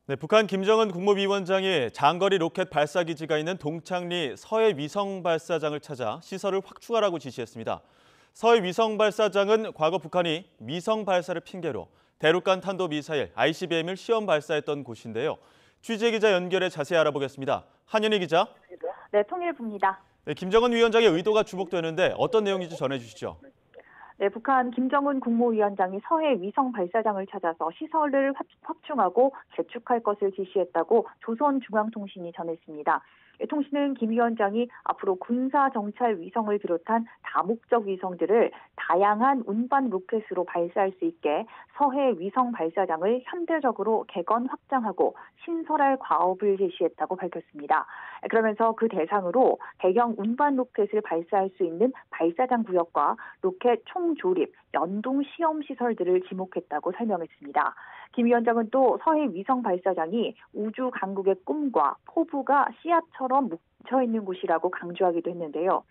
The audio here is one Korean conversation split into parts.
네, 북한 김정은 국무위원장이 장거리 로켓 발사 기지가 있는 동창리 서해 위성 발사장을 찾아 시설을 확충하라고 지시했습니다. 서해 위성 발사장은 과거 북한이 위성 발사를 핑계로 대륙간 탄도미사일 ICBM을 시험 발사했던 곳인데요. 취재 기자 연결해 자세히 알아보겠습니다. 한윤희 기자. 네, 통일부입니다. 네, 김정은 위원장의 의도가 주목되는데 어떤 내용인지 전해주시죠. 네, 북한 김정은 국무위원장이 서해 위성 발사장을 찾아서 시설을 확충하고 개축할 것을 지시했다고 조선중앙통신이 전했습니다. 통신은 김 위원장이 앞으로 군사 정찰 위성을 비롯한 다목적 위성들을 다양한 운반 로켓으로 발사할 수 있게 서해 위성 발사장을 현대적으로 개건 확장하고 신설할 과업을 제시했다고 밝혔습니다. 그러면서 그 대상으로 대형 운반 로켓을 발사할 수 있는 발사장 구역과 로켓 총조립, 연동 시험 시설들을 지목했다고 설명했습니다. 김 위원장은 또 서해 위성 발사장이 우주 강국의 꿈과 포부가 씨앗처럼 묻혀 있는 곳이라고 강조하기도 했는데요.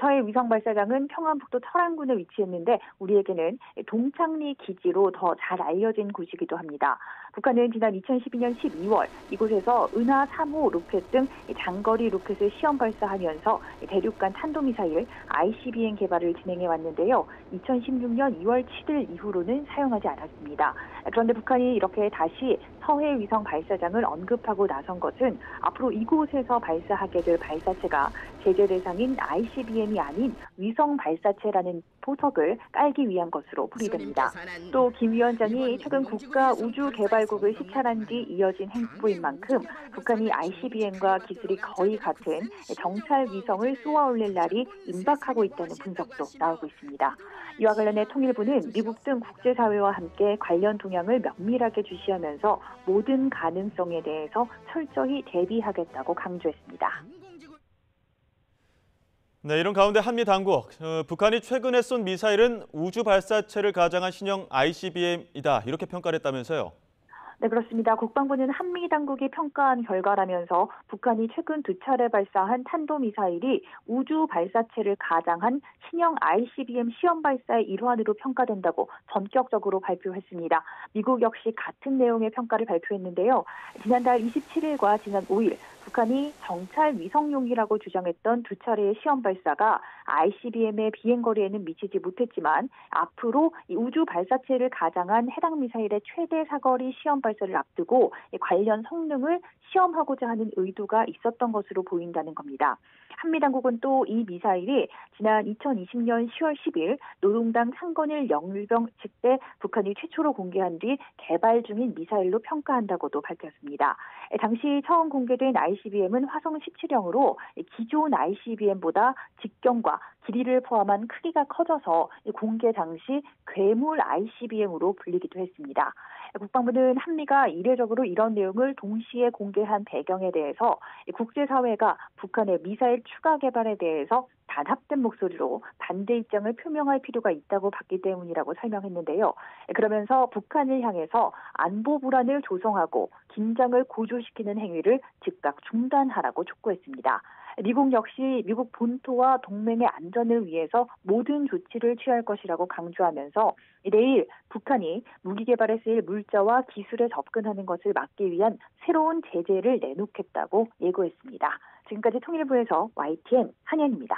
서해 위성 발사장은 평안북도 철안군에 위치했는데 우리에게는 동창리 기지로 더 잘 알려진 곳이기도 합니다. 북한은 지난 2012년 12월 이곳에서 은하 3호 로켓 등 장거리 로켓을 시험 발사하면서 대륙간 탄도미사일 ICBM 개발을 진행해 왔는데요. 2016년 2월 7일 이후로는 사용하지 않았습니다. 그런데 북한이 이렇게 다시 서해 위성 발사장을 언급하고 나선 것은 앞으로 이곳에서 발사하게 될 발사체가 제재 대상인 ICBM이 아닌 위성 발사체라는 포석을 깔기 위한 것으로 풀이됩니다. 또 김 위원장이 최근 국가 우주개발국을 시찰한 뒤 이어진 행보인 만큼 북한이 ICBM과 기술이 거의 같은 정찰 위성을 쏘아 올릴 날이 임박하고 있다는 분석도 나오고 있습니다. 이와 관련해 통일부는 미국 등 국제사회와 함께 관련 동향을 면밀하게 주시하면서 모든 가능성에 대해서 철저히 대비하겠다고 강조했습니다. 네, 이런 가운데 한미 당국, 북한이 최근에 쏜 미사일은 우주 발사체를 가장한 신형 ICBM이다 이렇게 평가를 했다면서요. 네, 그렇습니다. 국방부는 한미 당국이 평가한 결과라면서 북한이 최근 두 차례 발사한 탄도미사일이 우주 발사체를 가장한 신형 ICBM 시험 발사의 일환으로 평가된다고 전격적으로 발표했습니다. 미국 역시 같은 내용의 평가를 발표했는데요. 지난달 27일과 지난 5일 북한이 정찰 위성용이라고 주장했던 두 차례의 시험 발사가 ICBM의 비행거리에는 미치지 못했지만 앞으로 이 우주 발사체를 가장한 해당 미사일의 최대 사거리 시험 발사를 앞두고 관련 성능을 시험하고자 하는 의도가 있었던 것으로 보인다는 겁니다. 한미 당국은 또 이 미사일이 지난 2020년 10월 10일 노동당 창건일 영일병 때 북한이 최초로 공개한 뒤 개발 중인 미사일로 평가한다고도 밝혔습니다. 당시 처음 공개된 ICBM은 화성 17형으로 기존 ICBM보다 직경과 길이를 포함한 크기가 커져서 공개 당시 괴물 ICBM으로 불리기도 했습니다. 국방부는 한미가 이례적으로 이런 내용을 동시에 공개한 배경에 대해서 국제사회가 북한의 미사일 추가 개발에 대해서 단합된 목소리로 반대 입장을 표명할 필요가 있다고 봤기 때문이라고 설명했는데요. 그러면서 북한을 향해서 안보 불안을 조성하고 긴장을 고조시키는 행위를 즉각 중단하라고 촉구했습니다. 미국 역시 미국 본토와 동맹의 안전을 위해서 모든 조치를 취할 것이라고 강조하면서 내일 북한이 무기 개발에 쓰일 물자와 기술에 접근하는 것을 막기 위한 새로운 제재를 내놓겠다고 예고했습니다. 지금까지 통일부에서 YTN 한현입니다.